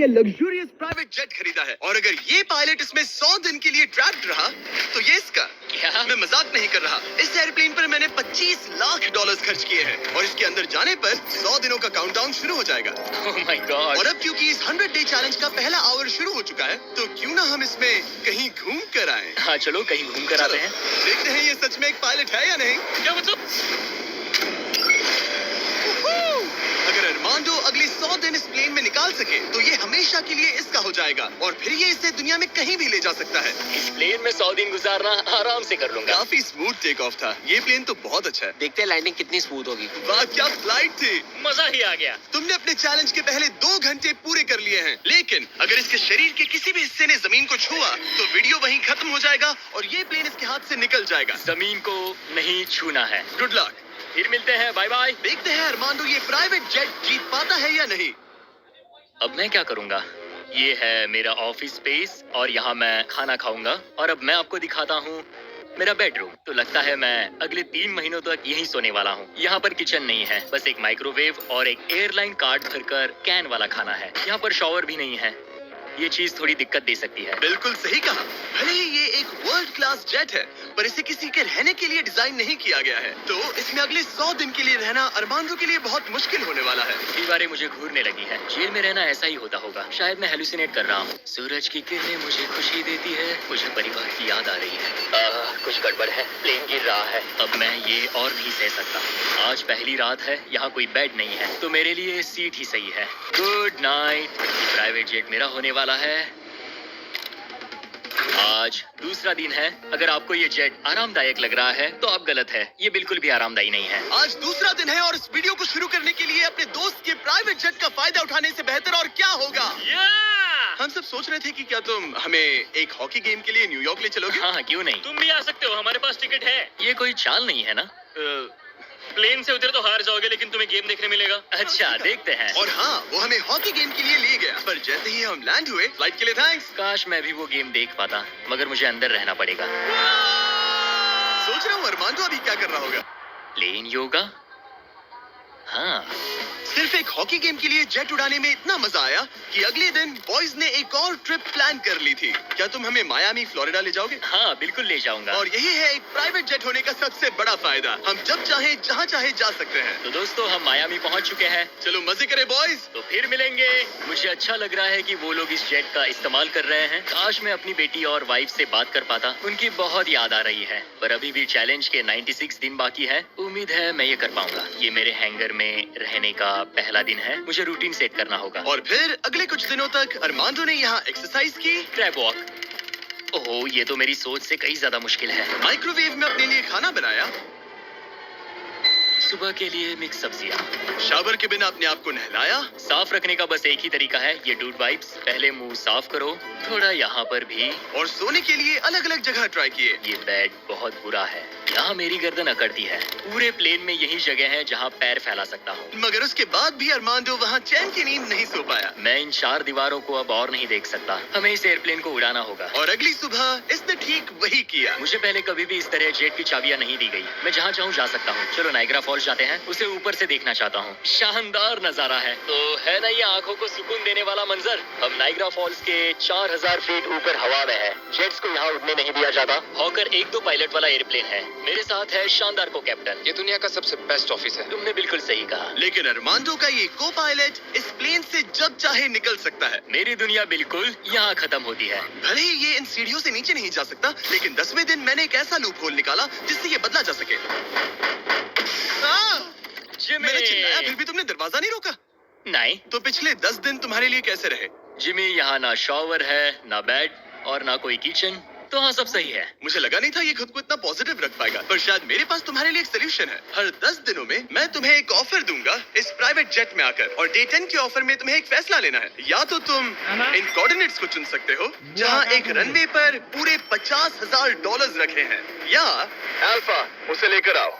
लिए luxurious private jet खरीदा है और अगर ये पायलट इसमें 100 दिन के लिए ट्रैप्ड रहा तो ये इसका। क्या? मैं मजाक नहीं कर रहा। इस एयरप्लेन पर मैंने 25 लाख डॉलर्स खर्च किए हैं और इसके अंदर जाने पर 100 दिनों का काउंटडाउन शुरू हो जाएगा। Oh my God! और अब क्योंकि इस 100 डे चैलेंज का पहला आवर शुरू हो चुका है तो क्यों ना हम इसमें कहीं घूम कर आए। हाँ चलो कहीं घूम कर आते हैं। देखते हैं ये सच में एक पायलट है या नहीं। क्या मतलब? अगर अरमांडो अगले 100 दिन इस प्लेन में निकाल सके तो ये हमेशा के लिए इसका हो जाएगा और फिर ये इसे दुनिया में कहीं भी ले जा सकता है। इस प्लेन में 100 दिन गुजारना आराम से कर लूंगा। काफी स्मूथ टेक ऑफ था। ये प्लेन तो बहुत अच्छा है। देखते हैं लैंडिंग कितनी स्मूथ होगी। वाह क्या फ्लाइट थी। मजा ही आ गया। तुमने अपने चैलेंज के पहले 2 घंटे पूरे कर लिए हैं, लेकिन अगर इसके शरीर के किसी भी हिस्से ने जमीन को छुआ तो वीडियो वहीं खत्म हो जाएगा और ये प्लेन इसके हाथ से निकल जाएगा। जमीन को नहीं छूना है। Good luck. फिर मिलते हैं, बाय बाय। देखते हैं अरमांडो ये प्राइवेट जेट जीत पाता है या नहीं। अब मैं क्या करूंगा? ये है मेरा ऑफिस स्पेस और यहाँ मैं खाना खाऊंगा और अब मैं आपको दिखाता हूँ मेरा बेडरूम। तो लगता है मैं अगले 3 महीनों तक यहीं सोने वाला हूँ। यहाँ पर किचन नहीं है, बस एक माइक्रोवेव और एक एयरलाइन कार्ड भरकर कैन वाला खाना है। यहाँ पर शॉवर भी नहीं है। ये चीज थोड़ी दिक्कत दे सकती है। बिल्कुल सही कहा। भले ही ये एक वर्ल्ड क्लास जेट है पर इसे किसी के रहने के लिए डिजाइन नहीं किया गया है तो इसमें अगले 100 दिन के लिए रहना अरमांडो के लिए बहुत मुश्किल होने वाला है। दीवारें मुझे घूरने लगी है। जेल में रहना ऐसा ही होता होगा। शायद मैं हेलुसिनेट कर रहा हूँ। सूरज की किरणें मुझे खुशी देती है। मुझे परिवार की याद आ रही है। कुछ गड़बड़ है। प्लेन गिर रहा है। अब मैं ये और नहीं सह सकता। आज पहली रात है। यहाँ कोई बेड नहीं है तो मेरे लिए सीट ही सही है। Good night. प्राइवेट जेट मेरा होने वाला है। आज दूसरा दिन है। अगर आपको ये जेट आरामदायक लग रहा है तो आप गलत है। ये बिल्कुल भी आरामदायी नहीं है। आज दूसरा दिन है और इस वीडियो को शुरू करने के लिए अपने दोस्त के प्राइवेट जेट का फायदा उठाने से बेहतर और क्या होगा। हम सब सोच रहे थे कि क्या तुम हमें एक हॉकी गेम के लिए न्यूयॉर्क ले चलोगे। हाँ क्यों नहीं। तुम भी आ सकते हो। हमारे पास टिकट है। ये कोई चाल नहीं है ना। प्लेन से उतरे तो हार जाओगे लेकिन तुम्हें गेम देखने मिलेगा। अच्छा देखते हैं। और हाँ वो हमें हॉकी गेम के लिए ले गया पर जैसे ही हम लैंड हुए फ्लाइट के लिए थैंक्स। काश मैं भी वो गेम देख पाता मगर मुझे अंदर रहना पड़ेगा। सोच रहा हूँ अरमांडो अभी क्या कर रहा होगा। प्लेन योगा। हाँ सिर्फ एक हॉकी गेम के लिए जेट उड़ाने में इतना मजा आया कि अगले दिन बॉयज ने एक और ट्रिप प्लान कर ली थी। क्या तुम हमें मायामी फ्लोरिडा ले जाओगे। हाँ बिल्कुल ले जाऊंगा। और यही है एक प्राइवेट जेट होने का सबसे बड़ा फायदा। हम जब चाहे जहाँ चाहे जा सकते हैं। तो दोस्तों हम मायामी पहुँच चुके हैं। चलो मजे करें बॉयज। तो फिर मिलेंगे। मुझे अच्छा लग रहा है कि वो लोग इस जेट का इस्तेमाल कर रहे हैं। काश मैं अपनी बेटी और वाइफ से बात कर पाता। उनकी बहुत याद आ रही है पर अभी भी चैलेंज के 96 दिन बाकी है। उम्मीद है मैं ये कर पाऊंगा। ये मेरे हैंगर में रहने का पहला दिन है। मुझे रूटीन सेट करना होगा। और फिर अगले कुछ दिनों तक अरमांडो ने यहाँ एक्सरसाइज की। Crab walk. ओह ये तो मेरी सोच से कहीं ज्यादा मुश्किल है। माइक्रोवेव में अपने लिए खाना बनाया। सुबह के लिए मिक्स सब्जियाँ। शावर के बिना अपने आप को नहलाया। साफ रखने का बस एक ही तरीका है। ये डूड वाइप्स। पहले मुंह साफ करो। थोड़ा यहाँ पर भी। और सोने के लिए अलग अलग जगह ट्राई किए। ये बेड बहुत बुरा है। यहाँ मेरी गर्दन अकड़ती है। पूरे प्लेन में यही जगह है जहाँ पैर फैला सकता हूँ। मगर उसके बाद भी अरमांडो वहाँ चैन की नींद नहीं सो पाया। मैं इन 4 दीवारों को अब और नहीं देख सकता। हमें इस एयरप्लेन को उड़ाना होगा। और अगली सुबह इसने ठीक वही किया। मुझे पहले कभी भी इस तरह जेट की चाबियां नहीं दी गई। मैं जहाँ चाहूँ जा सकता हूँ। चलो नाइग्रा फॉल्स जाते हैं। उसे ऊपर से देखना चाहता हूँ। शानदार नजारा है। तो है ना ये आंखों को सुकून देने वाला मंजर। हम नाइग्रा फॉल्स के 4000 फीट ऊपर हवा में है। जेट्स को यहाँ उड़ने नहीं दिया जाता। हॉकर 1-2 पायलट वाला एयरप्लेन है। मेरे साथ है शानदार को कैप्टन। ये दुनिया का सबसे बेस्ट ऑफिस है। तुमने बिल्कुल सही कहा। लेकिन अरमांडो का ये को पायलट इस प्लेन से जब चाहे निकल सकता है। मेरी दुनिया बिल्कुल यहाँ खत्म होती है। भले ही ये इन सीढ़ियों से नीचे नहीं जा सकता लेकिन 10वें दिन मैंने एक ऐसा लूप होल निकाला जिससे ये बदला जा सके। मैंने चिल्लाया फिर भी तुमने दरवाजा नहीं रोका। नहीं तो पिछले 10 दिन तुम्हारे लिए कैसे रहे। जिमी यहाँ ना शॉवर है ना बेड और ना कोई किचन। तो हाँ सब सही है। मुझे लगा नहीं था ये खुद को इतना पॉजिटिव रख पाएगा पर शायद मेरे पास तुम्हारे लिए एक सोल्यूशन है। हर 10 दिनों में मैं तुम्हें एक ऑफर दूंगा इस प्राइवेट जेट में आकर और डे 10 के ऑफर में तुम्हें एक फैसला लेना है। या तो तुम इन कोऑर्डिनेट्स को चुन सकते हो जहाँ एक रनवे पर पूरे $50,000 रखे हैं या अल्फा उसे लेकर आओ।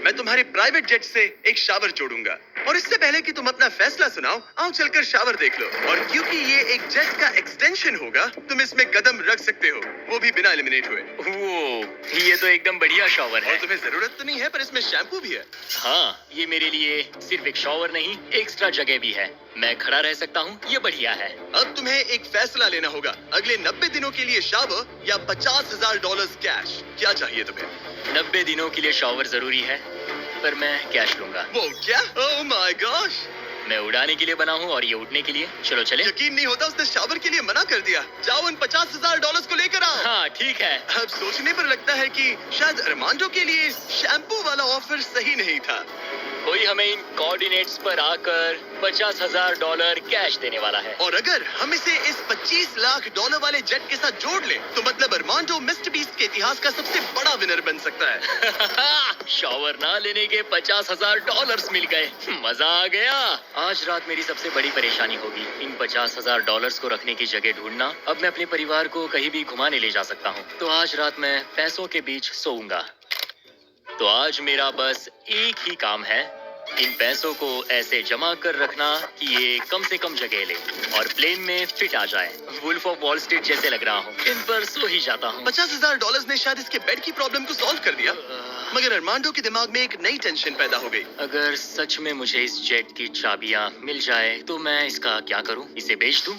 मैं तुम्हारे प्राइवेट जेट से एक शावर जोड़ूंगा और इससे पहले कि तुम अपना फैसला सुनाओ, आओ चलकर शावर देख लो। और क्योंकि ये एक जेट का एक्सटेंशन होगा, तुम इसमें कदम रख सकते हो, वो भी बिना एलिमिनेट हुए। वो ये तो एकदम बढ़िया शॉवर और है। तुम्हें जरूरत तो नहीं है, पर इसमें शैम्पू भी है। हाँ, ये मेरे लिए सिर्फ एक शॉवर नहीं, एक्स्ट्रा जगह भी है। मैं खड़ा रह सकता हूँ, ये बढ़िया है। अब तुम्हें एक फैसला लेना होगा, अगले 90 दिनों के लिए शावर या $50,000 कैश। क्या चाहिए तुम्हें? 90 दिनों के लिए शॉवर जरूरी है, पर मैं कैश लूंगा। वो क्या? Oh my gosh! मैं उड़ाने के लिए बना हूँ और ये उड़ने के लिए। चलो चले। यकीन नहीं होता, उसने शावर के लिए मना कर दिया। जाओ उन $50,000 को लेकर आओ। हाँ ठीक है। अब सोचने पर लगता है कि शायद अरमांडो के लिए शैम्पू वाला ऑफर सही नहीं था। कोई हमें इन कोऑर्डिनेट्स पर आकर $50,000 कैश देने वाला है। और अगर हम इसे इस $25 लाख वाले जेट के साथ जोड़ लें, तो मतलब अरमांडो मिस्टर बीस्ट के इतिहास का सबसे बड़ा विनर बन सकता है। शॉवर ना लेने के $50,000 मिल गए। मजा आ गया। आज रात मेरी सबसे बड़ी परेशानी होगी इन $50,000 को रखने की जगह ढूंढना। अब मैं अपने परिवार को कहीं भी घुमाने ले जा सकता हूँ, तो आज रात मैं पैसों के बीच सोऊंगा। तो आज मेरा बस एक ही काम है, इन पैसों को ऐसे जमा कर रखना कि ये कम से कम जगह ले और प्लेन में फिट आ जाए। वुल्फ ऑफ वॉल स्ट्रीट जैसे लग रहा हूँ। इन पर सो ही जाता हूँ। $50,000 ने शायद इसके बेड की प्रॉब्लम को सॉल्व कर दिया, मगर अरमांडो के दिमाग में एक नई टेंशन पैदा हो गई। अगर सच में मुझे इस जेट की चाबियां मिल जाए तो मैं इसका क्या करूं? इसे बेच दूं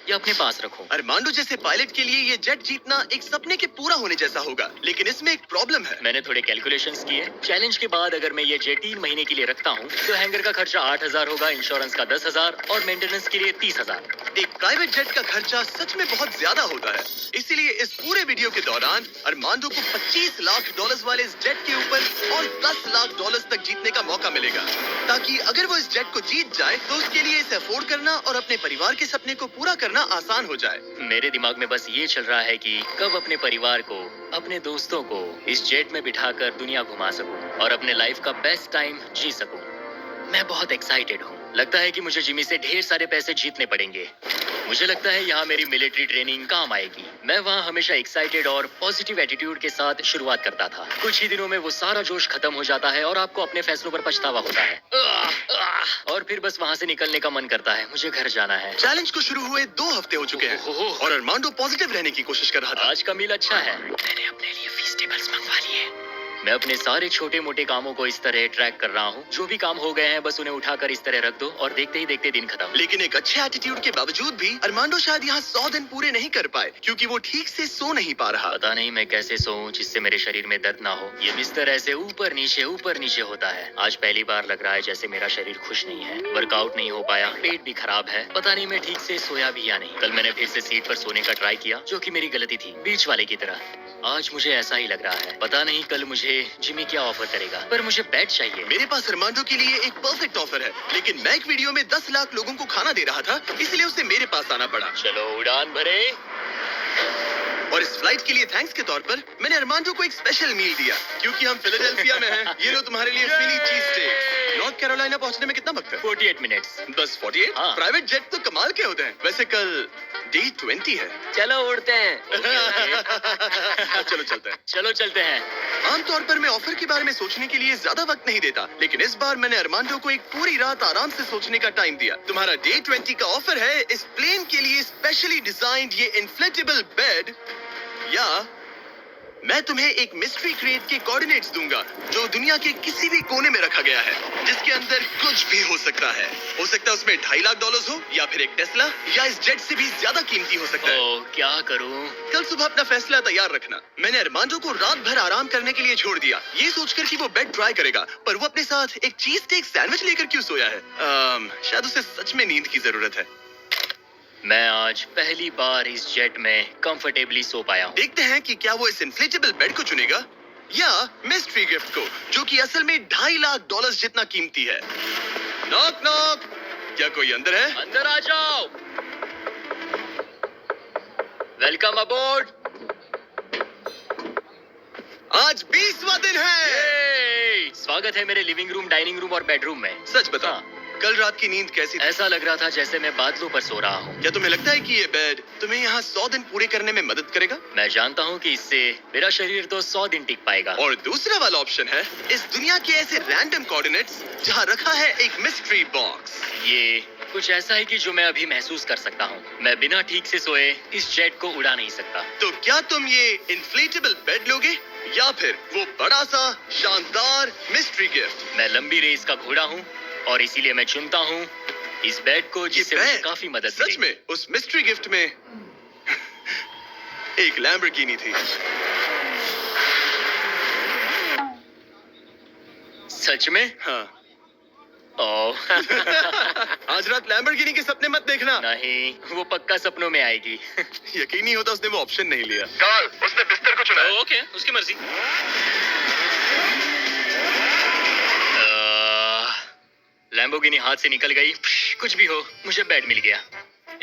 या अपने पास रखूं? अरमांडो जैसे पायलट के लिए ये जेट जीतना एक सपने के पूरा होने जैसा होगा, लेकिन इसमें एक प्रॉब्लम है। मैंने थोड़े कैलकुलेशंस किए। चैलेंज के बाद अगर मैं ये जेट 3 महीने के लिए रखता हूँ तो हैंगर का खर्चा 8,000 होगा, इंश्योरेंस का 10,000 और मेंटेनेंस के लिए 30,000। एक प्राइवेट जेट का खर्चा सच में बहुत ज्यादा होता है, इसीलिए इस पूरे वीडियो के दौरान अरमांडो को $25 लाख वाले इस जेट के ऊपर और $10 लाख तक जीतने का मौका मिलेगा, ताकि अगर वो इस जेट को जीत जाए तो उसके लिए इसे अफोर्ड करना और अपने परिवार के सपने को पूरा करना आसान हो जाए। मेरे दिमाग में बस ये चल रहा है कि कब अपने परिवार को, अपने दोस्तों को इस जेट में बिठाकर दुनिया घुमा सकूं और अपने लाइफ का बेस्ट टाइम जी सकूं। मैं बहुत एक्साइटेड हूँ। लगता है कि मुझे जिमी से ढेर सारे पैसे जीतने पड़ेंगे। मुझे लगता है यहाँ मेरी मिलिट्री ट्रेनिंग काम आएगी। मैं वहाँ हमेशा एक्साइटेड और पॉजिटिव एटीट्यूड के साथ शुरुआत करता था। कुछ ही दिनों में वो सारा जोश खत्म हो जाता है और आपको अपने फैसलों पर पछतावा होता है। और फिर बस वहाँ से निकलने का मन करता है। मुझे घर जाना है। चैलेंज को शुरू हुए 2 हफ्ते हो चुके हैं और अरमांडो पॉजिटिव रहने की कोशिश कर रहा था। आज का मील अच्छा है। मैंने अपने लिए फेस्टिवल्स मंगवा लिए। मैं अपने सारे छोटे मोटे कामों को इस तरह ट्रैक कर रहा हूँ। जो भी काम हो गए हैं बस उन्हें उठाकर इस तरह रख दो और देखते ही देखते दिन खत्म। लेकिन एक अच्छे एटीट्यूड के बावजूद भी अरमांडो शायद यहाँ 100 दिन पूरे नहीं कर पाए, क्योंकि वो ठीक से सो नहीं पा रहा। पता नहीं मैं कैसे सोऊं जिससे मेरे शरीर में दर्द ना हो। ये बिस्तर ऐसे ऊपर नीचे होता है। आज पहली बार लग रहा है जैसे मेरा शरीर खुश नहीं है। वर्कआउट नहीं हो पाया, पेट भी खराब है। पता नहीं मैं ठीक से सोया भी या नहीं। कल मैंने फिर से सीट पर सोने का ट्राई किया, जो कि मेरी गलती थी, बीच वाले की तरह। आज मुझे ऐसा ही लग रहा है। पता नहीं कल मुझे जिमी क्या ऑफर करेगा, पर मुझे बेड चाहिए। मेरे पास अरमांडो के लिए एक परफेक्ट ऑफर है, लेकिन मैं एक वीडियो में 10 लाख लोगों को खाना दे रहा था, इसलिए उसे मेरे पास आना पड़ा। चलो उड़ान भरे। और इस फ्लाइट के लिए थैंक्स के तौर पर मैंने अरमांडो को एक स्पेशल मील दिया, क्योंकि हम फिलाडेल्फिया में हैं। ये लो तुम्हारे लिए फिली चीज स्टेक। नॉर्थ कैरोलिना पहुंचने में कितना वक्त है? 48 मिनट्स। बस 48? हाँ। प्राइवेट जेट तो कमाल के होते हैं। वैसे कल डे 20 है। चलो उड़ते हैं। चलो चलते हैं। चलो चलते हैं। आमतौर पर मैं ऑफर के बारे में सोचने के लिए ज्यादा वक्त नहीं देता, लेकिन इस बार मैंने अरमांडो को एक पूरी रात आराम से सोचने का टाइम दिया। तुम्हारा डे 20 का ऑफर है इस प्लेन के लिए स्पेशली डिजाइन्ड ये इन्फ्लेटेबल बेड, या मैं तुम्हें एक मिस्ट्री क्रेट के कोऑर्डिनेट्स दूंगा जो दुनिया के किसी भी कोने में रखा गया है, जिसके अंदर कुछ भी हो सकता है। हो सकता है उसमें $2.5 लाख हो, या फिर एक टेस्ला, या इस जेट से भी ज्यादा कीमती हो सकता है। ओह, क्या करूं? कल सुबह अपना फैसला तैयार रखना। मैंने अरमांडो को रात भर आराम करने के लिए छोड़ दिया, ये सोचकर कि वो बेड ट्राई करेगा, पर वो अपने साथ एक चीज स्टेक सैंडविच लेकर क्यों सोया है? शायद उसे सच में नींद की जरूरत है। मैं आज पहली बार इस जेट में कंफर्टेबली सो पाया हूँ। देखते हैं कि क्या वो इस इन्फ्लेटेबल बेड को चुनेगा या मिस्ट्री गिफ्ट को, जो कि असल में $2.5 लाख जितना कीमती है। नॉक नॉक, क्या कोई अंदर है? अंदर आ जाओ। Welcome aboard. आज 20वां दिन है। स्वागत है मेरे लिविंग रूम, डाइनिंग रूम और बेडरूम में। सच बता, हाँ। कल रात की नींद कैसी थी? ऐसा लग रहा था जैसे मैं बादलों पर सो रहा हूँ। क्या तुम्हें लगता है कि ये बेड तुम्हें यहाँ 100 दिन पूरे करने में मदद करेगा? मैं जानता हूँ कि इससे मेरा शरीर तो 100 दिन टिक पाएगा। और दूसरा वाला ऑप्शन है इस दुनिया के ऐसे रैंडम कोऑर्डिनेट्स जहाँ रखा है एक मिस्ट्री बॉक्स। ये कुछ ऐसा है कि जो मैं अभी महसूस कर सकता हूँ। मैं बिना ठीक से सोए इस जेट को उड़ा नहीं सकता। तो क्या तुम ये इन्फ्लेटेबल बेड लोगे या फिर वो बड़ा सा शानदार मिस्ट्री गिफ्ट? मैं लंबी रेस का घोड़ा हूँ और इसीलिए मैं चुनता हूँ इस बेड को, जिससे मुझे काफी मदद सच मिलेगी। में उस मिस्ट्री गिफ्ट में एक लैम्बोर्गिनी थी। सच में? हाँ। ओह आज रात लैम्बोर्गिनी के सपने मत देखना। नहीं, वो पक्का सपनों में आएगी। यकीन नहीं होता उसने वो ऑप्शन नहीं लिया। कार्ल, उसने बिस्तर को चुना है। ओके, उसकी मर्जी। लैम्बोर्गिनी हाथ से निकल गई। कुछ भी हो, मुझे बेड मिल गया।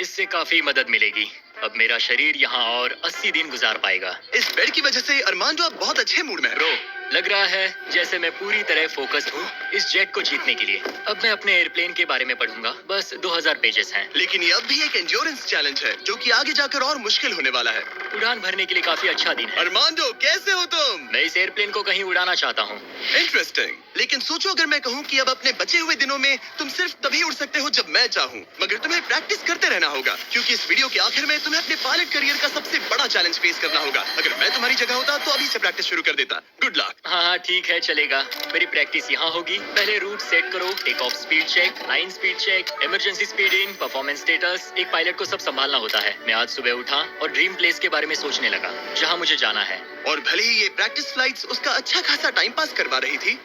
इससे काफी मदद मिलेगी। अब मेरा शरीर यहाँ और 80 दिन गुजार पाएगा। इस बेड की वजह से अरमांडो अब बहुत अच्छे मूड में है। ब्रो, लग रहा है जैसे मैं पूरी तरह फोकस्ड हूँ इस जेट को जीतने के लिए। अब मैं अपने एयरप्लेन के बारे में पढ़ूंगा। बस 2000 पेजेस हैं। लेकिन ये अब भी एक एंड्योरेंस चैलेंज है जो कि आगे जाकर और मुश्किल होने वाला है। उड़ान भरने के लिए काफी अच्छा दिन है। अरमांडो, कैसे हो तुम? मैं इस एयरप्लेन को कहीं उड़ाना चाहता हूँ। इंटरेस्टिंग। लेकिन सोचो अगर मैं कहूँ कि अब अपने बचे हुए दिनों में तुम सिर्फ तभी उड़ सकते हो जब मैं चाहूँ, मगर तुम्हें प्रैक्टिस करते रहना होगा क्योंकि इस वीडियो के आखिर में तुम्हें अपने पायलट करियर का सबसे बड़ा चैलेंज फेस करना होगा। अगर मैं तुम्हारी जगह होता तो अभी से प्रैक्टिस शुरू कर देता। Good luck. हाँ हाँ ठीक है, चलेगा। मेरी प्रैक्टिस यहाँ होगी। पहले रूट सेट करो, take off speed check, line speed check, emergency speed in, performance status. एक पायलट को सब संभालना होता है। मैं आज सुबह उठा और ड्रीम प्लेस के बारे में सोचने लगा जहाँ मुझे जाना है। और भले ही ये प्रैक्टिस फ्लाइट्स उसका अच्छा खासा टाइम पास करवा रही थी,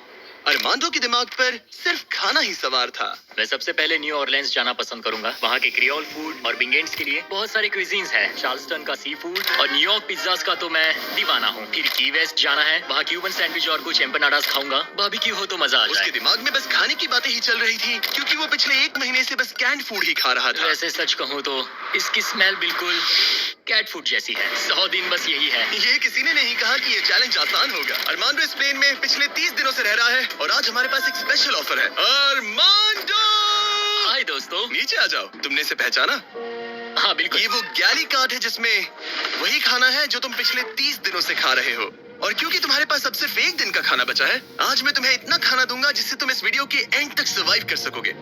अरमांडो के दिमाग पर सिर्फ खाना ही सवार था। मैं सबसे पहले न्यू ऑरलेंस जाना पसंद करूंगा। वहाँ के क्रियोल फूड और बिंगेंट्स के लिए बहुत सारे क्विजीन्स हैं। चार्ल्सटन का सी फूड और न्यूयॉर्क पिज्जास का तो मैं दीवाना हूँ। फिर की वेस्ट जाना है, वहाँ क्यूबन सैंडविच और कुछ एम्पनाडास खाऊंगा। बारबेक्यू हो तो मजा आ उसके जाए। दिमाग में बस खाने की बातें ही चल रही थी क्योंकि वो पिछले 1 महीने से बस कैंड फूड ही खा रहा था। वैसे सच कहूँ तो इसकी स्मेल बिल्कुल कैट फूड जैसी है। 100 दिन बस यही है। ये किसी ने नहीं कहा कि ये चैलेंज आसान होगा। अरमांडो इस प्लेन में पिछले 30 दिनों से रह रहा है और आज हमारे पास एक स्पेशल ऑफर है। अरमांडो, हाय दोस्तों। नीचे आ जाओ। तुमने इसे पहचाना? हाँ बिल्कुल। ये वो गैली कार्ड है जिसमें वही खाना है जो तुम पिछले 30 दिनों से खा रहे हो। और क्योंकि तुम्हारे पास अब सिर्फ 1 दिन का खाना बचा है, आज मैं तुम्हें इतना खाना दूंगा जिससे तुम इस वीडियो के एंड तक सर्वाइव कर सकोगे।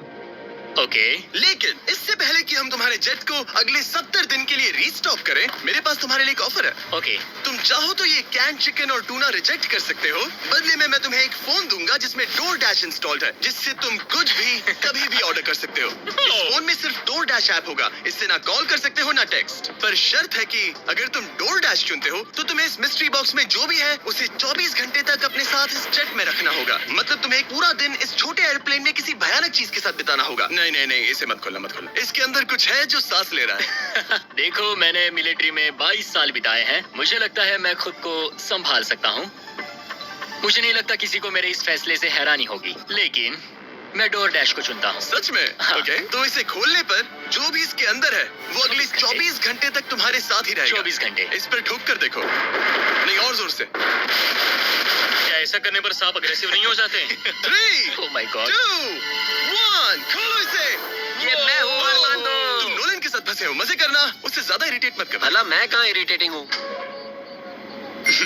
ओके। लेकिन इससे पहले कि हम तुम्हारे जेट को अगले 70 दिन के लिए रीस्टॉक करें, मेरे पास तुम्हारे लिए एक ऑफर है। ओके। तुम चाहो तो ये कैन चिकन और टूना रिजेक्ट कर सकते हो। बदले में मैं तुम्हें एक फोन दूंगा जिसमें DoorDash इंस्टॉल्ड है, जिससे तुम कुछ भी कभी भी ऑर्डर कर सकते हो। इस फोन में सिर्फ DoorDash ऐप होगा। इससे ना कॉल कर सकते हो ना टेक्स्ट। पर शर्त है कि अगर तुम DoorDash चुनते हो तो तुम्हें इस मिस्ट्री बॉक्स में जो भी है उसे 24 घंटे तक अपने साथ इस जेट में रखना होगा। मतलब तुम्हें एक पूरा दिन इस छोटे एयरप्लेन में किसी भयानक चीज के साथ बिताना होगा। नहीं नहीं नहीं, इसे मत खोलना मत खोलना। इसके अंदर कुछ है जो सांस ले रहा है। देखो, मैंने मिलिट्री में 22 साल बिताए हैं। मुझे लगता है मैं खुद को संभाल सकता हूँ। मुझे नहीं लगता किसी को मेरे इस फैसले से हैरानी होगी, लेकिन मैं DoorDash को चुनता हूँ। सच में? हाँ। ओके, तो इसे खोलने पर जो भी इसके अंदर है वो अगले 24 घंटे तक तुम्हारे साथ ही रहेगा। 24 घंटे। इस पर ठोक कर देखो। नहीं, और जोर से। क्या ऐसा करने पर सांप अग्रेसिव नहीं हो जाते? 3, ओह माय गॉड। 2, 1, खोलो इसे। ये मैं हूँ अरमांडो। तुम नोलन के साथ फंसे हो। मजे करना, उससे ज्यादा इरिटेट मत करना। भला मैं कहाँ इरिटेटिंग हूँ?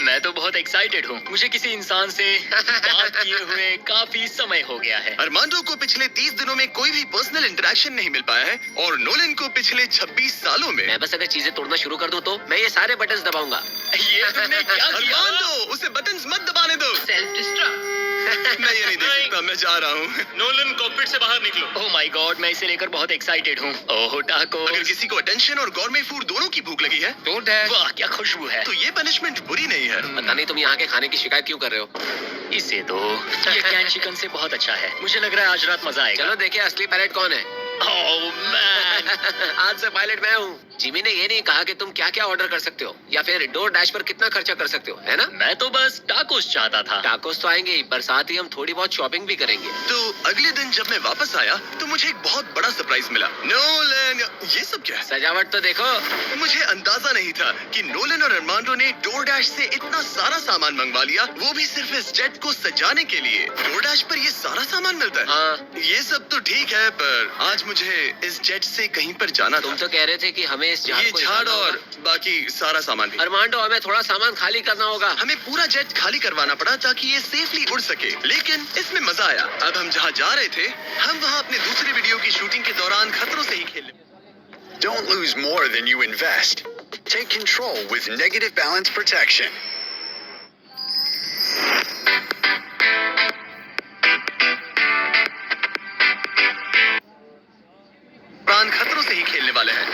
मैं तो बहुत एक्साइटेड हूँ। मुझे किसी इंसान से बात किए हुए काफी समय हो गया है। अरमांडो को पिछले 30 दिनों में कोई भी पर्सनल इंटरेक्शन नहीं मिल पाया है और नोलन को पिछले 26 सालों में। मैं बस अगर चीजें तोड़ना शुरू कर दूँ तो मैं ये सारे बटन्स दबाऊंगा। ये तुमने क्या किया? अरमांडो, उसे बटन्स मत दबाने दो। Self destruct. मैं ये नहीं देख सकता, मैं जा रहा हूँ। नोलन, कॉकपिट से बाहर निकलो। ओह माय गॉड, मैं इसे लेकर बहुत एक्साइटेड हूँ। ओह टाको। अगर किसी को अटेंशन और गॉर्मे फूड दोनों की भूख लगी है डोंट डैश। वाह क्या खुशबू है। तो ये पनिशमेंट बुरी नहीं है। पता नहीं तुम यहाँ के खाने की शिकायत क्यों कर रहे हो? इसे तो ये कैन चिकन से बहुत अच्छा है। मुझे लग रहा है आज रात मजा आएगा। चलो देखे असली पायलट कौन है। ओह मैन, आज से पायलट मैं हूँ। जिमी ने ये नहीं कहा कि तुम क्या क्या ऑर्डर कर सकते हो या फिर डोर डैश पर कितना खर्चा कर सकते हो, है ना? मैं तो बस टाकोस चाहता था। टाकोस तो आएंगे ही, पर साथ ही हम थोड़ी बहुत शॉपिंग भी करेंगे। तो अगले दिन जब मैं वापस आया तो मुझे एक बहुत बड़ा सरप्राइज मिला। नोलन, ये सब क्या है? सजावट तो देखो। मुझे अंदाजा नहीं था कि नोलन और अरमांडो ने डोरडैश से इतना सारा सामान मंगवा लिया, वो भी सिर्फ इस जेट को सजाने के लिए। डोरडैश पर ये सारा सामान मिलता है? हाँ, ये सब तो ठीक है, पर आज मुझे इस जेट से कहीं पर जाना तुम था। तो कह रहे थे कि हमें इस झाड़ ये को झाड़ निकालना और होगा। बाकी सारा सामान भी। अरमांडो, हमें थोड़ा सामान खाली करना होगा। हमें पूरा जेट खाली करवाना पड़ा ताकि ये सेफली उड़ सके, लेकिन इसमें मजा आया। अब हम जहाँ जा रहे थे, हम वहाँ अपने दूसरे वीडियो की शूटिंग के दौरान खतरों से ही खेलने। Don't lose more than you invest. Take control with negative balance protection. प्राण खतरों से ही खेलने वाले हैं।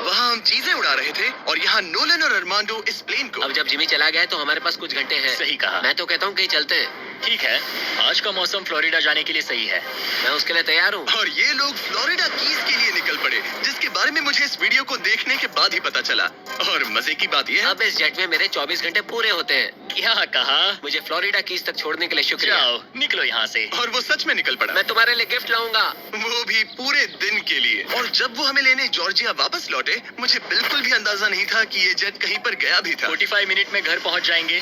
वहाँ हम चीजें उड़ा रहे थे और यहाँ नोलन और अरमांडो इस प्लेन को। अब जब जिमी चला गया है तो हमारे पास कुछ घंटे हैं। सही कहा। मैं तो कहता हूँ कहीं चलते हैं। ठीक है, आज का मौसम फ्लोरिडा जाने के लिए सही है। मैं उसके लिए तैयार हूँ। और ये लोग फ्लोरिडा कीज के लिए निकल पड़े, जिसके बारे में मुझे इस वीडियो को देखने के बाद ही पता चला। और मजे की बात यह है, अब इस जेट में मेरे 24 घंटे पूरे होते हैं। क्या कहा? मुझे फ्लोरिडा कीज तक छोड़ने के लिए शुक्रिया। जाओ, निकलो यहाँ से। और वो सच में निकल पड़ा, मैं तुम्हारे लिए गिफ्ट लाऊंगा। वो भी पूरे दिन के लिए। और जब वो हमें लेने जॉर्जिया वापस लौटे, मुझे बिल्कुल भी अंदाजा नहीं था कि ये जेट कहीं पर गया भी था। 45 मिनट में घर पहुँच जाएंगे।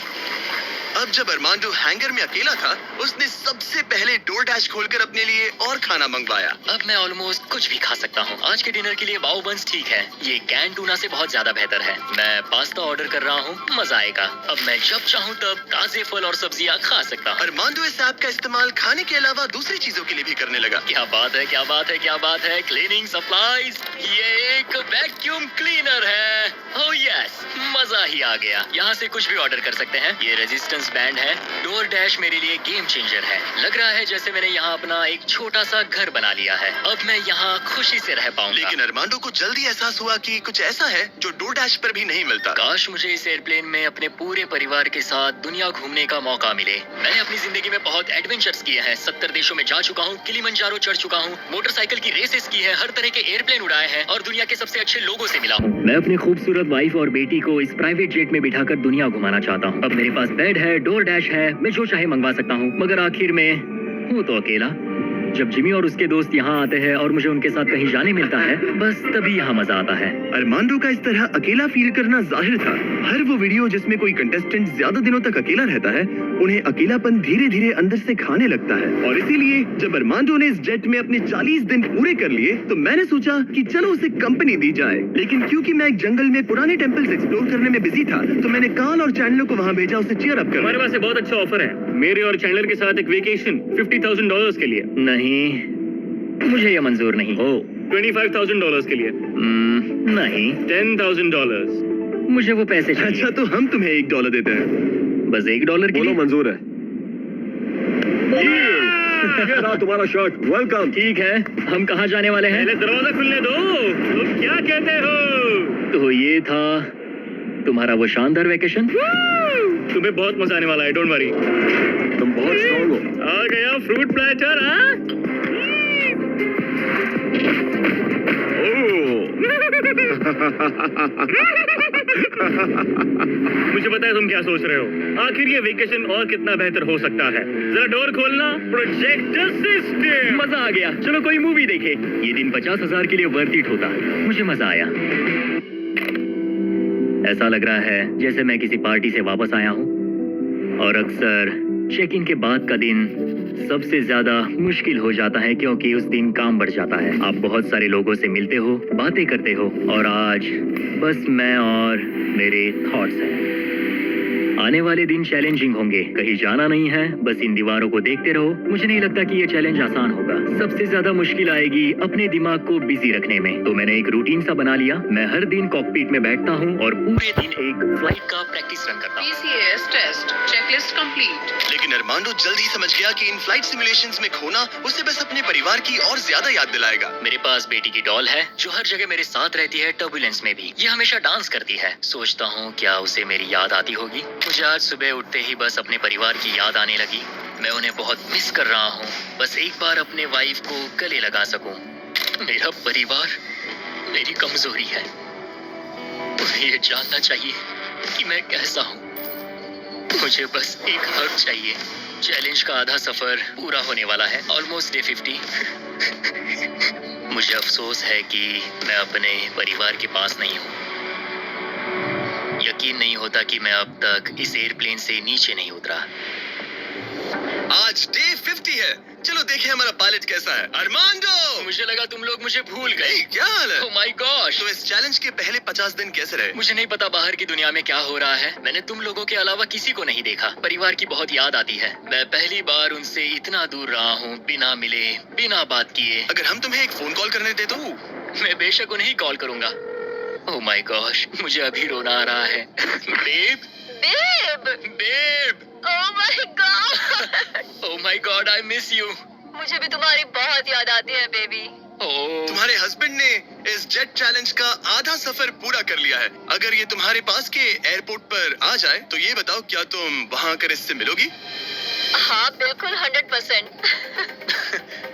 अब जब अरमांडो हैंगर में अकेला था, उसने सबसे पहले डोर डैश खोलकर अपने लिए और खाना मंगवाया। अब मैं ऑलमोस्ट कुछ भी खा सकता हूँ। आज के डिनर के लिए बाओ बंस ठीक है, ये कैन टूना से बहुत ज्यादा बेहतर है। मैं पास्ता ऑर्डर कर रहा हूँ, मजा आएगा। अब मैं जब चाहूँ तब ताजे फल और सब्जियाँ खा सकता हूँ। अरमांडो इस ऐप का इस्तेमाल खाने के अलावा दूसरी चीजों के लिए भी करने लगा। क्या बात है, क्या बात है, क्या बात है। क्लीनिंग सप्लाईज, ये एक वैक्यूम क्लीनर है। ओह यस, मजा ही आ गया। यहाँ से कुछ भी ऑर्डर कर सकते हैं। ये रेजिस्टेंस बैंड है। डोर डैश मेरे लिए गेम चेंजर है। लग रहा है जैसे मैंने यहाँ अपना एक छोटा सा घर बना लिया है। अब मैं यहाँ खुशी से रह पाऊंगा। लेकिन अरमांडो को जल्दी एहसास हुआ कि कुछ ऐसा है जो डोर डैश पर भी नहीं मिलता। काश मुझे इस एयरप्लेन में अपने पूरे परिवार के साथ दुनिया घूमने का मौका मिले। मैंने अपनी जिंदगी में बहुत एडवेंचर्स किए हैं। 70 देशों में जा चुका हूँ, किलिमंजारो चढ़ चुका हूँ, मोटरसाइकिल की रेसेस की है, हर तरह के एयरप्लेन उड़ाए हैं और दुनिया के सबसे अच्छे लोगों से मिला हूँ। मैं अपनी खूबसूरत वाइफ और बेटी को इस प्राइवेट जेट में बिठाकर दुनिया घुमाना चाहता हूँ। अब मेरे पास बेड है, डोर डैश है, मैं जो चाहे मंगवा सकता हूँ, मगर आखिर में हूँ तो अकेला। जब जिमी और उसके दोस्त यहाँ आते हैं और मुझे उनके साथ कहीं जाने मिलता है, बस तभी यहाँ मजा आता है। अरमांडो का इस तरह अकेला फील करना जाहिर था। हर वो वीडियो जिसमें कोई कंटेस्टेंट ज्यादा दिनों तक अकेला रहता है, उन्हें अकेलापन धीरे धीरे अंदर से खाने लगता है। और इसीलिए जब अरमांडो ने इस जेट में अपने 40 दिन पूरे कर लिए, तो मैंने सोचा कि चलो उसे कंपनी दी जाए। लेकिन क्योंकि मैं एक जंगल में पुराने टेम्पल्स एक्सप्लोर करने में बिजी था, तो मैंने कार्ल और चैंडलर को वहाँ भेजा उसे चीयर अप करने। हमारे पास एक बहुत अच्छा ऑफर है, मेरे और चैंडलर के साथ एक वेकेशन $50,000 के लिए। नहीं, मुझे ये मंजूर नहीं। ओ, $25,000 के लिए। नहीं, $10,000। मुझे वो पैसे चाहिए। अच्छा, तो हम तुम्हें $1 देते हैं। बस $1 के लिए? मंजूर है। ये रहा तुम्हारा शर्ट, वेलकम। ठीक है, हम कहाँ जाने वाले हैं? पहले दरवाजा खुलने दो, तुम क्या कहते हो? तो ये था तुम्हारा वो शानदार वेकेशन? तुम्हें बहुत मजा आने वाला है, डोंट वरी। तुम बहुत स्ट्रॉन्ग हो। आ गया फ्रूट प्लेटर, हाँ? मुझे पता है तुम क्या सोच रहे हो। आखिर ये वेकेशन और कितना बेहतर हो सकता है। जरा डोर खोलना। Projector system. मजा आ गया, चलो कोई मूवी देखे। ये दिन 50,000 के लिए वर्थ इट होता। मुझे मजा आया। ऐसा लग रहा है जैसे मैं किसी पार्टी से वापस आया हूँ। और अक्सर चेक इन के बाद का दिन सबसे ज्यादा मुश्किल हो जाता है, क्योंकि उस दिन काम बढ़ जाता है। आप बहुत सारे लोगों से मिलते हो, बातें करते हो, और आज बस मैं और मेरे थॉट्स हैं। आने वाले दिन चैलेंजिंग होंगे। कहीं जाना नहीं है, बस इन दीवारों को देखते रहो। मुझे नहीं लगता कि ये चैलेंज आसान होगा। सबसे ज्यादा मुश्किल आएगी अपने दिमाग को बिजी रखने में। तो मैंने एक रूटीन सा बना लिया। मैं हर दिन कॉकपिट में बैठता हूँ और पूरे दिन एक फ्लाइट का प्रैक्टिस रन करता हूँ। PCAS test checklist complete. लेकिन अरमांडो जल्द ही समझ गया कि इन फ्लाइट सिमुलेशंस में खोना उसे बस अपने परिवार की और ज्यादा याद दिलाएगा। मेरे पास बेटी की डॉल है जो हर जगह मेरे साथ रहती है, टर्बुलेंस में भी। ये हमेशा डांस करती है। सोचता हूँ क्या उसे मेरी याद आती होगी। मुझे आज सुबह उठते ही बस अपने परिवार की याद आने लगी। मैं उन्हें बहुत मिस कर रहा हूँ। बस एक बार अपने वाइफ को गले लगा सकूं। मेरा परिवार मेरी कमजोरी है। उन्हें ये जानना चाहिए कि मैं कैसा हूँ। मुझे बस एक हग चाहिए। चैलेंज का आधा सफर पूरा होने वाला है, ऑलमोस्ट डे 50। मुझे अफसोस है कि मैं अपने परिवार के पास नहीं हूँ। यकीन नहीं होता कि मैं अब तक इस एयरप्लेन से नीचे नहीं उतरा। आज डे 50 है। चलो देखें हमारा पायलट कैसा है। अरमांडो, मुझे लगा तुम लोग मुझे भूल गए। hey, क्या हाल है? Oh my gosh. तो इस चैलेंज के पहले 50 दिन कैसे रहे? मुझे नहीं पता बाहर की दुनिया में क्या हो रहा है। मैंने तुम लोगों के अलावा किसी को नहीं देखा। परिवार की बहुत याद आती है। मैं पहली बार उनसे इतना दूर रहा हूँ, बिना मिले, बिना बात किए। अगर हम तुम्हें एक फोन कॉल करने दे तो? मैं बेशक उन्हें ही कॉल करूंगा। ओह माय गॉश, मुझे अभी रोना आ रहा है। Babe, babe, oh my God, I miss you. मुझे भी तुम्हारी बहुत याद आती है बेबी। ओह, तुम्हारे हस्बैंड ने इस जेट चैलेंज का आधा सफर पूरा कर लिया है। अगर ये तुम्हारे पास के एयरपोर्ट पर आ जाए तो ये बताओ, क्या तुम वहाँ आकर इससे मिलोगी? हाँ बिल्कुल 100%।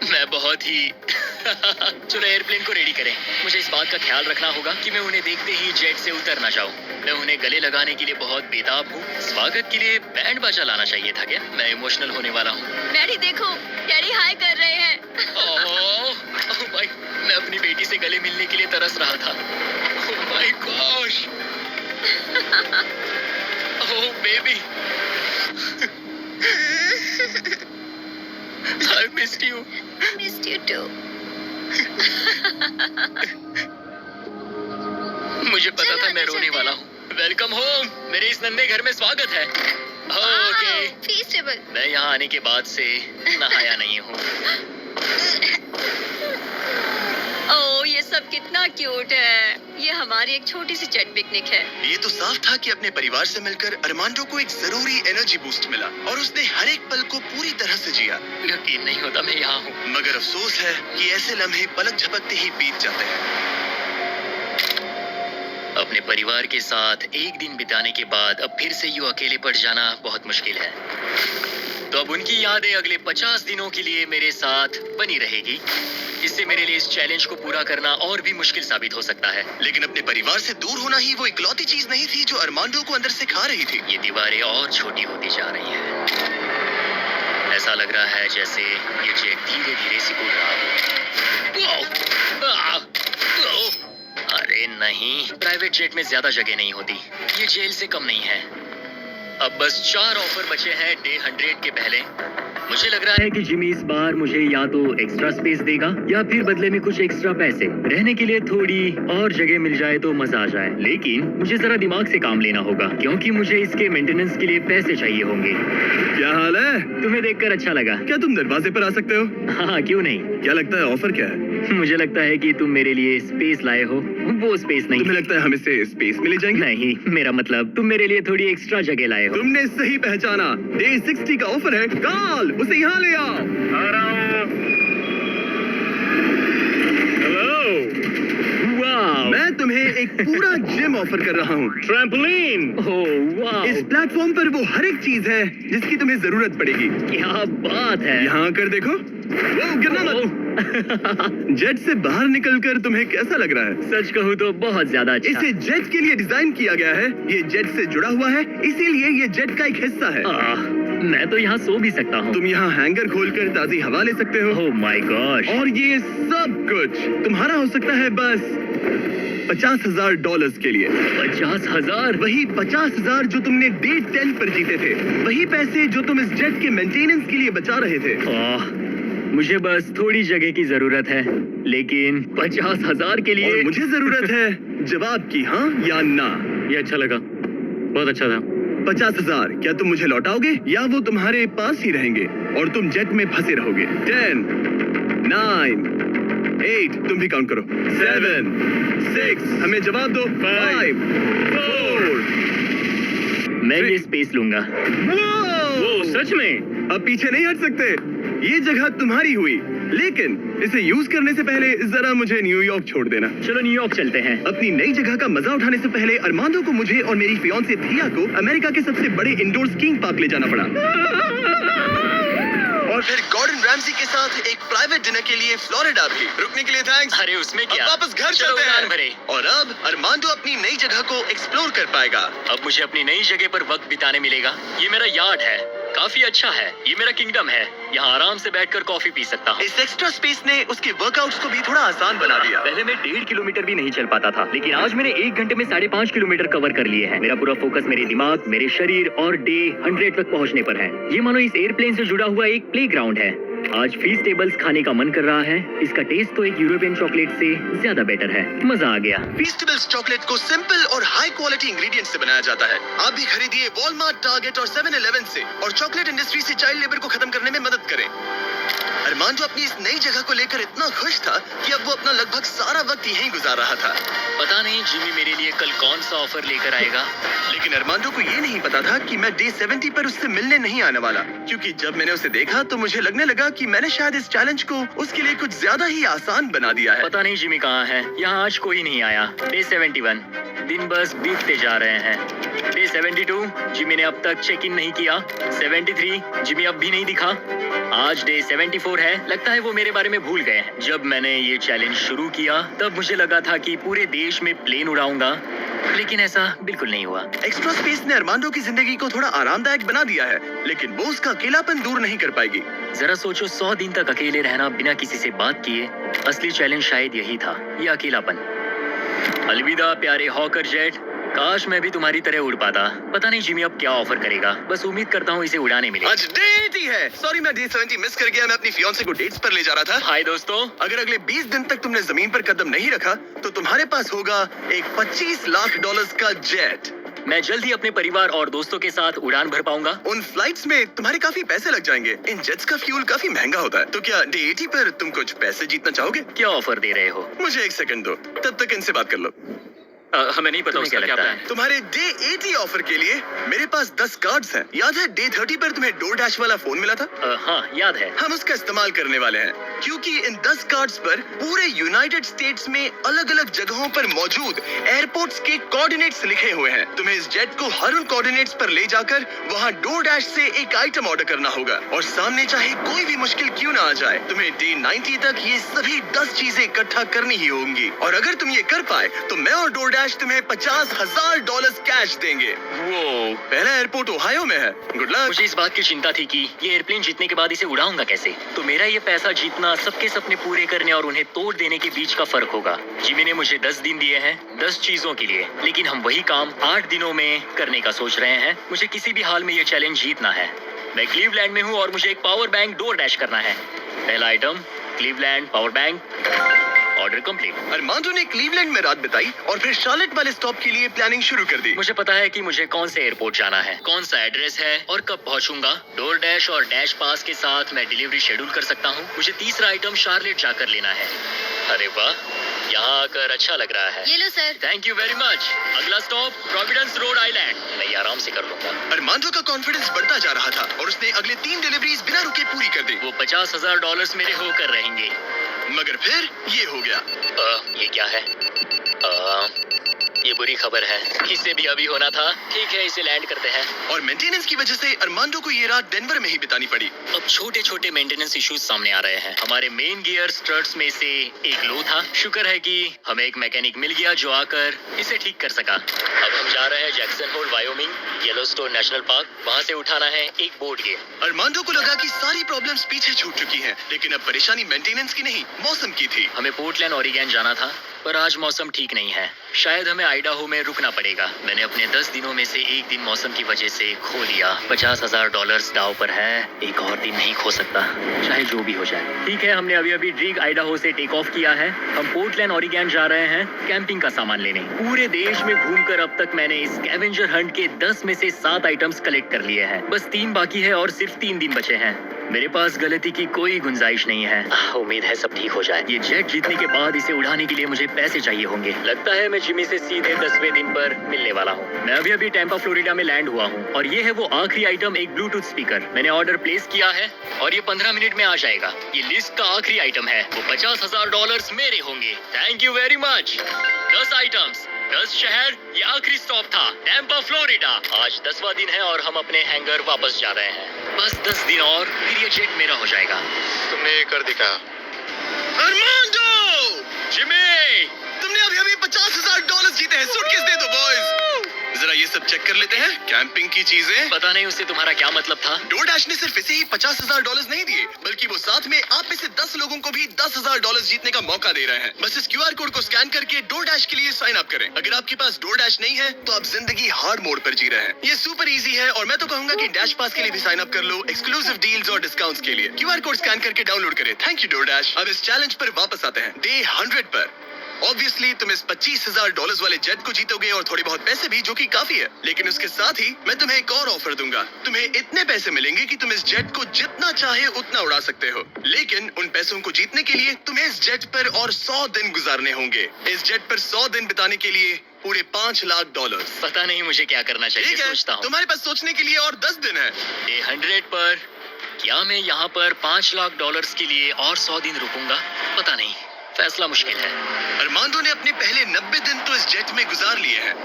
मैं बहुत ही चलो एयरप्लेन को रेडी करें। मुझे इस बात का ख्याल रखना होगा कि मैं उन्हें देखते ही जेट से उतर ना जाऊं। मैं उन्हें गले लगाने के लिए बहुत बेताब हूँ। स्वागत के लिए बैंड बाजा लाना चाहिए था क्या? मैं इमोशनल होने वाला हूँ। डैडी देखो, डैडी हाय कर रहे हैं। ओह भाई, मैं अपनी बेटी से गले मिलने के लिए तरस रहा था। Oh my gosh, oh baby, I missed you. Missed you too. मुझे पता था मैं रोने वाला हूँ। वेलकम होम, मेरे इस नन्हे घर में स्वागत है। Okay, Feastable. मैं यहाँ आने के बाद से नहाया नहीं हूँ। ओह ये सब कितना क्यूट है। ये हमारी एक छोटी सी जेट पिकनिक है। ये तो साफ था कि अपने परिवार से मिलकर अरमांडो को एक जरूरी एनर्जी बूस्ट मिला और उसने हर एक पल को पूरी तरह से जिया। यकीन नहीं होता मैं यहाँ हूँ। मगर अफसोस है कि ऐसे लम्हे पलक झपकते ही बीत जाते हैं। अपने परिवार के साथ एक दिन बिताने के बाद अब फिर से यूं अकेले पड़ जाना बहुत मुश्किल है। तो अब उनकी यादें अगले 50 दिनों के लिए मेरे साथ बनी रहेगी। इससे मेरे लिए इस चैलेंज को पूरा करना और भी मुश्किल साबित हो सकता है। लेकिन अपने परिवार से दूर होना ही वो इकलौती चीज नहीं थी जो अरमांडो को अंदर से खा रही थी। ये दीवारें और छोटी होती जा रही हैं। ऐसा लग रहा है जैसे ये जेट धीरे धीरे सिकुड़ रहा हो। अरे नहीं, प्राइवेट जेट में ज्यादा जगह नहीं होती। ये जेल से कम नहीं है। अब बस 4 ऑफर बचे हैं डे 100 के पहले। मुझे लग रहा है कि जिमी इस बार मुझे या तो एक्स्ट्रा स्पेस देगा या फिर बदले में कुछ एक्स्ट्रा पैसे। रहने के लिए थोड़ी और जगह मिल जाए तो मजा आ जाए। लेकिन मुझे जरा दिमाग से काम लेना होगा क्योंकि मुझे इसके मेंटेनेंस के लिए पैसे चाहिए होंगे। क्या हाल है? तुम्हें देखकर अच्छा लगा। क्या तुम दरवाजे पर आ सकते हो? हाँ क्यों नहीं। क्या लगता है ऑफर क्या है? मुझे लगता है कि तुम मेरे लिए स्पेस लाए हो। वो स्पेस नहीं। तुम्हें लगता है हम इससे स्पेस में ले जाएंगे? नहीं, मेरा मतलब तुम मेरे लिए थोड़ी एक्स्ट्रा जगह लाए हो। तुमने सही पहचाना। डे 60 का ऑफर है। काल उसे यहाँ ले आओ। आ रहा हूँ। हेलो। वाव, मैं तुम्हें एक पूरा जिम ऑफर कर रहा हूँ। ट्रैम्पोलिन। ओह वाव, इस प्लेटफॉर्म पर वो हर एक चीज है जिसकी तुम्हें जरूरत पड़ेगी। क्या बात है। यहाँ कर देखो। वो गिरना मत। जेट से बाहर निकलकर तुम्हें कैसा लग रहा है? सच कहूँ तो बहुत ज्यादा अच्छा। इसे जेट के लिए डिजाइन किया गया है। ये जेट से जुड़ा हुआ है, इसीलिए ये जेट का एक हिस्सा है। मैं तो यहाँ सो भी सकता हूँ। तुम यहाँ हैंगर खोलकर ताजी हवा ले सकते हो। Oh my gosh. और ये सब कुछ तुम्हारा हो सकता है बस $50,000 के लिए। 50,000? वही 50,000 जो तुमने डे 10 पर जीते थे। वही पैसे जो तुम इस जेट के मेंटेनेंस के लिए बचा रहे थे। मुझे बस थोड़ी जगह की जरूरत है, लेकिन 50,000 के लिए। और मुझे जरूरत है जवाब की, हाँ या ना। ये अच्छा लगा, बहुत अच्छा था। 50,000 क्या तुम मुझे लौटाओगे या वो तुम्हारे पास ही रहेंगे और तुम जेट में फंसे रहोगे? 10, 9, 8, तुम भी काउंट करो। 7, 6, हमें जवाब दो। 5, 4। मैं ये स्पेस लूंगा। वो सच में? अब पीछे नहीं हट सकते। ये जगह तुम्हारी हुई, लेकिन इसे यूज करने से पहले जरा मुझे न्यूयॉर्क छोड़ देना। चलो न्यूयॉर्क चलते हैं। अपनी नई जगह का मजा उठाने से पहले अरमांडो को मुझे और मेरी फियांसे थिया को अमेरिका के सबसे बड़े इंडोर स्कीइंग पार्क ले जाना पड़ा। और फिर गॉर्डन रैमसी के साथ एक प्राइवेट डिनर के लिए फ्लोरिडा भी। रुकने के लिए थैंक्स। अरे उसमें अब क्या, वापस घर चलो चलते उड़ान हैं। भरे। और अब अरमांडो अपनी नई जगह को एक्सप्लोर कर पाएगा। अब मुझे अपनी नई जगह पर वक्त बिताने मिलेगा। ये मेरा यार्ड है, काफी अच्छा है। ये मेरा किंगडम है, यहाँ आराम से बैठकर कॉफी पी सकता हूँ। इस एक्स्ट्रा स्पेस ने उसके वर्कआउट्स को भी थोड़ा आसान बना दिया। पहले मैं 1.5 किलोमीटर भी नहीं चल पाता था, लेकिन आज मैंने 1 घंटे में 5.5 किलोमीटर कवर कर लिए हैं। मेरा पूरा फोकस मेरे दिमाग, मेरे शरीर और डे 100 तक पहुंचने पर है। ये मानो इस एयरप्लेन से जुड़ा हुआ एक प्लेग्राउंड है। आज फीस्टेबल्स खाने का मन कर रहा है। इसका टेस्ट तो एक यूरोपियन चॉकलेट से ज्यादा बेटर है। मजा आ गया। फीस्टेबल्स चॉकलेट को सिंपल और हाई क्वालिटी इंग्रेडिएंट्स से बनाया जाता है। आप भी खरीदिए वॉलमार्ट, टारगेट और 7-Eleven से और चॉकलेट इंडस्ट्री से चाइल्ड लेबर को खत्म करने में मदद करें। अरमांडो अपनी इस नई जगह को लेकर इतना खुश था कि अब वो अपना लगभग सारा वक्त यहीं गुजार रहा था। पता नहीं जिमी मेरे लिए कल कौन सा ऑफर लेकर आएगा। लेकिन अरमांडो को ये नहीं पता था कि मैं डे 70 पर उससे मिलने नहीं आने वाला, क्योंकि जब मैंने उसे देखा तो मुझे लगने लगा कि मैंने शायद इस चैलेंज को उसके लिए कुछ ज्यादा ही आसान बना दिया है। पता नहीं जिमी कहाँ है। यहाँ आज कोई नहीं आया। डे 71, दिन बस बीतते जा रहे हैं। डे 72, जिमी ने अब तक चेक इन नहीं किया। 73, जिमी अब भी नहीं दिखा। आज डे 74 है। लगता है वो मेरे बारे में भूल गए हैं। जब मैंने ये चैलेंज शुरू किया तब मुझे लगा था कि पूरे देश में प्लेन उड़ाऊंगा, लेकिन ऐसा बिल्कुल नहीं हुआ। एक्स्ट्रा स्पेस ने अरमांडो की जिंदगी को थोड़ा आरामदायक बना दिया है, लेकिन वो उसका अकेलापन दूर नहीं कर पाएगी। जरा सोचो, 100 दिन तक अकेले रहना बिना किसी से बात किए। असली चैलेंज शायद यही था, ये अकेलापन। अलविदा प्यारे हॉकर जेट, काश मैं भी तुम्हारी तरह उड़ पाता। पता नहीं जिमी अब क्या ऑफर करेगा। बस उम्मीद करता हूँ इसे उड़ाने मिले। आज डे 80 है। सॉरी मैं डे 70 मिस कर गया। मैं अपनी फियांसे को डेट्स पर ले जा रहा था। हाय दोस्तों। अगर अगले 20 दिन तक तुमने जमीन पर कदम नहीं रखा तो तुम्हारे पास होगा एक $25 लाख का जेट। मैं जल्द ही अपने परिवार और दोस्तों के साथ उड़ान भर पाऊंगा। उन फ्लाइट्स में तुम्हारे काफी पैसे लग जाएंगे। इन जेट्स का फ्यूल काफी महंगा होता है। तो क्या डे 80 पर तुम कुछ पैसे जीतना चाहोगे? क्या ऑफर दे रहे हो? मुझे 1 सेकंड दो, तब तक इनसे बात कर लो। हमें नहीं पता उसका क्या प्लान है। तुम्हारे डे 80 ऑफर के लिए मेरे पास 10 कार्ड्स हैं। याद है डे 30 पर तुम्हें डोर डैश वाला फोन मिला था? हाँ याद है। हम उसका इस्तेमाल करने वाले हैं, क्योंकि इन 10 कार्ड्स पर पूरे यूनाइटेड स्टेट्स में अलग अलग जगहों पर मौजूद एयरपोर्ट्स के कोऑर्डिनेट्स लिखे हुए हैं। तुम्हें इस जेट को हर उन कोऑर्डिनेट्स पर ले जाकर वहां डोर डैश से एक आइटम ऑर्डर करना होगा और सामने चाहे कोई भी मुश्किल क्यों ना आ जाए, तुम्हें डे 90 तक ये सभी 10 चीजें इकट्ठा करनी ही होंगी। और अगर तुम ये कर पाए तो मैं और डोर डैश तुम्हें $50,000 कैश देंगे। वो पहला एयरपोर्ट ओहायो में है। Good luck. मुझे इस बात की चिंता थी कि ये एयरप्लेन जीतने के बाद इसे उड़ाऊंगा कैसे। तो मेरा ये पैसा जीतना सबके सपने पूरे करने और उन्हें तोड़ देने के बीच का फर्क होगा। जिमी ने मुझे 10 दिन दिए हैं 10 चीजों के लिए, लेकिन हम वही काम 8 दिनों में करने का सोच रहे हैं। मुझे किसी भी हाल में ये चैलेंज जीतना है। मैं क्लीवलैंड में हूँ और मुझे एक पावर बैंक डोर डैश करना है। पहला item Cleveland power bank. Order complete. Armando ने क्लीवलैंड में रात बिताई और फिर शार्लेट वाले स्टॉप के लिए प्लानिंग शुरू कर दी। मुझे पता है कि मुझे कौन से एयरपोर्ट जाना है, कौन सा एड्रेस है और कब पहुंचूंगा। डोर डैश और डैश पास के साथ मैं डिलीवरी शेड्यूल कर सकता हूं। मुझे तीसरा आइटम शार्लेट जाकर लेना है। अरे वाह, यहाँ आकर अच्छा लग रहा है। ये लो sir. Thank you very much. अगला स्टॉप प्रोविडेंस रोड आइलैंड। मैं ये आराम से कर लूंगा। अरमांडो का कॉन्फिडेंस बढ़ता जा रहा था और उसने अगले 3 डिलीवरीज बिना रुके पूरी कर दी। वो $50,000 मेरे होकर रहेंगे। मगर फिर ये हो गया। ये क्या है? ये बुरी खबर है। इससे भी अभी होना था। ठीक है, इसे लैंड करते हैं। और मेंटेनेंस की वजह से अरमांडो को ये रात डेनवर में ही बितानी पड़ी। अब छोटे छोटे मेंटेनेंस इश्यूज सामने आ रहे हैं। हमारे मेन गियर स्ट्रट्स में से एक लो था। शुक्र है कि हमें एक मैकेनिक मिल गया जो आकर इसे ठीक कर सका। अब हम जा रहे हैं Jackson Hole Wyoming, Yellowstone national park. वहाँ से उठाना है एक बोर्ड गेम। अरमांडो को लगा कि सारी प्रॉब्लम्स पीछे छूट चुकी हैं, लेकिन अब परेशानी मेंटेनेंस की नहीं, मौसम की थी। हमें पोर्टलैंड ओरिगन जाना था, पर आज मौसम ठीक नहीं है। शायद हमें आइडाहो में रुकना पड़ेगा। मैंने अपने 10 दिनों में से एक दिन मौसम की वजह से खो लिया। $50,000 दाव पर है। एक और दिन नहीं खो सकता, चाहे जो भी हो जाए। ठीक है, हमने अभी अभी ड्रीग आइडाहो से टेक ऑफ किया है। हम पोर्टलैंड ओरिगन जा रहे हैं कैंपिंग का सामान लेने। पूरे देश में घूमकर अब तक मैंने इस स्कैवेंजर हंट के 10 में से 7 आइटम्स कलेक्ट कर लिए हैं। बस 3 बाकी है और सिर्फ 3 दिन बचे हैं। मेरे पास गलती की कोई गुंजाइश नहीं है। उम्मीद है सब ठीक हो जाए। ये जेट जीतने के बाद इसे उड़ाने के लिए मुझे पैसे चाहिए होंगे। लगता है मैं जिमी से सीधे 10वें दिन पर मिलने वाला हूँ। मैं अभी अभी टैंपा फ्लोरिडा में लैंड हुआ हूँ और ये है वो आखिरी आइटम, एक ब्लूटूथ स्पीकर। मैंने ऑर्डर प्लेस किया है और ये 15 मिनट में आ जाएगा। ये लिस्ट का आखिरी आइटम है। वो $50,000 मेरे होंगे। Thank you very much. 10 items, 10 शहर, ये आखिरी स्टॉप था, टैम्पा फ्लोरिडा। आज 10वां दिन है और हम अपने हैंगर वापस जा रहे हैं। बस 10 दिन और फिर ये जेट मेरा हो जाएगा। तुमने ये कर दिखाया। अरमांडो! जिमी! तुमने अभी $50,000 जीते हैं। सूटकेस दे दो बॉयज। जरा ये सब चेक कर लेते हैं, कैंपिंग की चीजें। पता नहीं उससे तुम्हारा क्या मतलब था। डोरडैश ने सिर्फ इसे ही $50,000 नहीं दिए, बल्कि वो साथ में आप में से 10 लोगों को भी $10,000 जीतने का मौका दे रहे हैं। बस इस QR कोड को स्कैन करके डोरडैश के लिए साइन अप करें। अगर आपके पास डोरडैश नहीं है तो आप जिंदगी हार्ड मोड पर जी रहे हैं। ये सुपर इजी है और मैं तो कहूंगा कि डैश पास के लिए भी साइन अप कर लो, एक्सक्लूसिव डील्स और डिस्काउंट्स के लिए। QR कोड स्कैन करके डाउनलोड करें। Thank you DoorDash. अब इस चैलेंज पर वापस आते हैं, डे 100 पर। ऑब्वियसली तुम इस $25,000 वाले जेट को जीतोगे और थोड़े बहुत पैसे भी, जो कि काफी है। लेकिन उसके साथ ही मैं तुम्हें एक और ऑफर दूंगा। तुम्हें इतने पैसे मिलेंगे कि तुम इस जेट को जितना चाहे उतना उड़ा सकते हो। लेकिन उन पैसों को जीतने के लिए तुम्हें इस जेट पर और 100 दिन गुजारने होंगे। इस जेट पर 100 दिन बिताने के लिए पूरे $5 लाख। पता नहीं मुझे क्या करना चाहिए, ठीक है, सोचता हूँ। तुम्हारे पास सोचने के लिए और 10 दिन है। डे 100 पर क्या मैं यहाँ पर $5 लाख के लिए और 100 दिन रुकूंगा? पता नहीं, फैसला मुश्किल है। अरमांडो ने अपने पहले 90 दिन तो इस जेट में गुजार लिए हैं,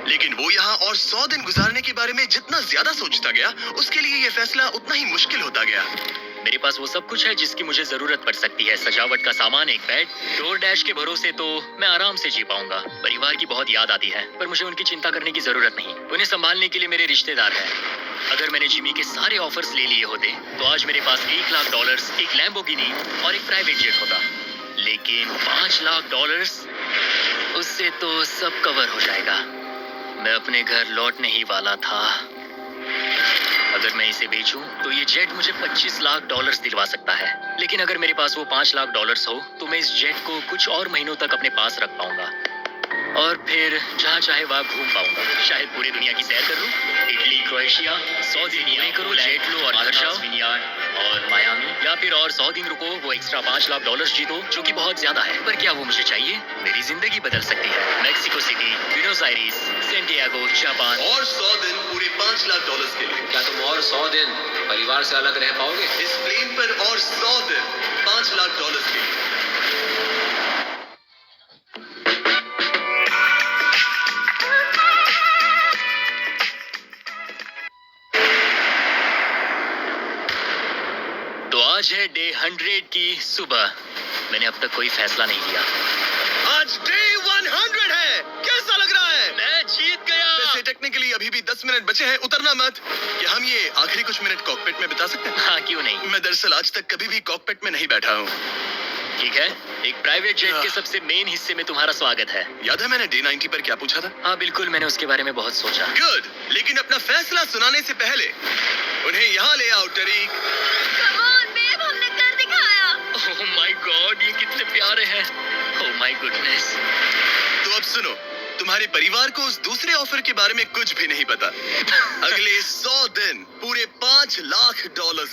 लेकिन वो यहाँ और 100 दिन गुजारने के बारे में जितना ज्यादा सोचता गया, उसके लिए ये फैसला उतना ही मुश्किल होता गया। मेरे पास वो सब कुछ है जिसकी मुझे जरूरत पड़ सकती है। सजावट का सामान, एक बेड। डोरडैश के भरोसे तो मैं आराम से जी पाऊंगा। परिवार की बहुत याद आती है, पर मुझे उनकी चिंता करने की जरूरत नहीं। उन्हें संभालने के लिए मेरे रिश्तेदार हैं। अगर मैंने जिमी के सारे ऑफर्स ले लिए होते तो आज मेरे पास $1 लाख, एक लैम्बोर्गिनी और एक प्राइवेट जेट होता। लेकिन $5 लाख, उससे तो सब कवर हो जाएगा। मैं अपने घर लौटने ही वाला था। अगर मैं इसे बेचूं तो ये जेट मुझे $25 लाख दिलवा सकता है। लेकिन अगर मेरे पास वो $5 लाख हो तो मैं इस जेट को कुछ और महीनों तक अपने पास रख पाऊंगा और फिर जहाँ चाहे वहाँ घूम पाऊंगा। शायद पूरी दुनिया की सैर कर लूं। इटली, क्रोएशिया, 100 दिन ये करो, जेट लो और घर जाओ, और मायामी, या फिर और 100 दिन रुको, वो एक्स्ट्रा $5 लाख जीतो, जो कि बहुत ज्यादा है। पर क्या वो मुझे चाहिए? मेरी जिंदगी बदल सकती है। Mexico city, Buenos iris, Santiago, Japan. और 100 दिन पूरे $5 लाख के लिए। क्या तुम और 100 दिन परिवार से अलग रह पाओगे? इस प्लेन पर और 100 दिन $5 लाख के लिए। तो आज है डे 100 की सुबह। मैंने अब तक कोई फैसला नहीं लिया। आज डे 100 है। कैसा लग रहा है? मैं जीत गया। वैसे टेक्निकली अभी भी 10 मिनट बचे हैं। उतरना मत। क्या हम ये आखिरी कुछ मिनट कॉकपिट में बिता सकते हैं? हाँ, क्यों नहीं। मैं दरअसल आज तक कभी भी कॉकपिट में नहीं बैठा हूँ। ठीक है, एक प्राइवेट जेट के सबसे मेन हिस्से में तुम्हारा स्वागत है। याद है मैंने डे 90 पर क्या पूछा था? हाँ बिल्कुल, मैंने उसके बारे में बहुत सोचा। गुड। लेकिन अपना फैसला सुनाने से पहले उन्हें यहाँ ले आओ टरीक। Come on, babe, हमने कर दिखाया। ओह माय गॉड, ये कितने प्यारे हैं। Oh my goodness. तो अब सुनो, तुम्हारे परिवार को उस दूसरे ऑफर के बारे में कुछ भी नहीं पता। अगले 100 दिन पूरे $5 लाख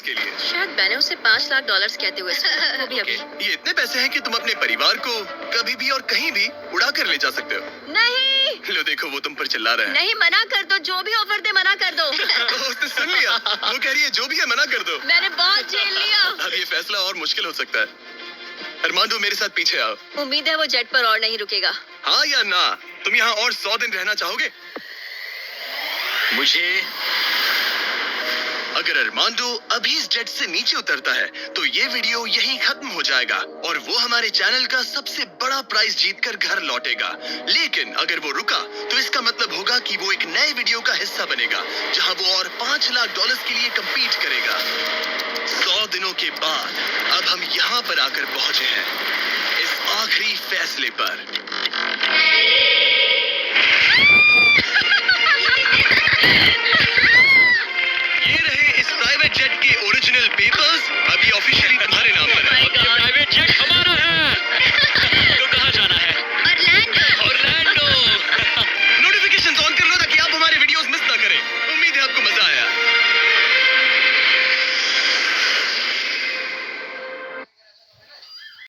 के लिए। शायद मैंने उसे $5 लाख कहते हुए सुना। वो भी अभी। ये इतने पैसे हैं कि तुम अपने परिवार को कभी भी और कहीं भी उड़ा कर ले जा सकते हो। नहीं लो देखो, वो तुम पर चिल्ला रहे हैं। नहीं, मना कर दो। जो भी ऑफर दे मना कर दो। तो उसने सुन लिया। वो कह रही है जो भी है मना कर दो। मैंने बहुत झेल लिया। अब ये फैसला और मुश्किल हो सकता है। अरमांडो, मेरे साथ पीछे आओ। उम्मीद है वो जेट पर और नहीं रुकेगा। हाँ या ना? तुम यहाँ और 100 दिन रहना चाहोगे? मुझे अगर अरमांडो अभी इस जेट से नीचे उतरता है तो ये वीडियो यहीं खत्म हो जाएगा और वो हमारे चैनल का सबसे बड़ा प्राइज जीतकर घर लौटेगा। लेकिन अगर वो रुका तो इसका मतलब होगा कि वो एक नए वीडियो का हिस्सा बनेगा जहां वो और $5 लाख के लिए compete करेगा। 100 दिनों के बाद अब हम यहाँ पर आकर पहुंचे हैं, इस आखिरी फैसले पर। ये रहे इस प्राइवेट जेट के ओरिजिनल पेपर्स। अब ये ऑफिशियली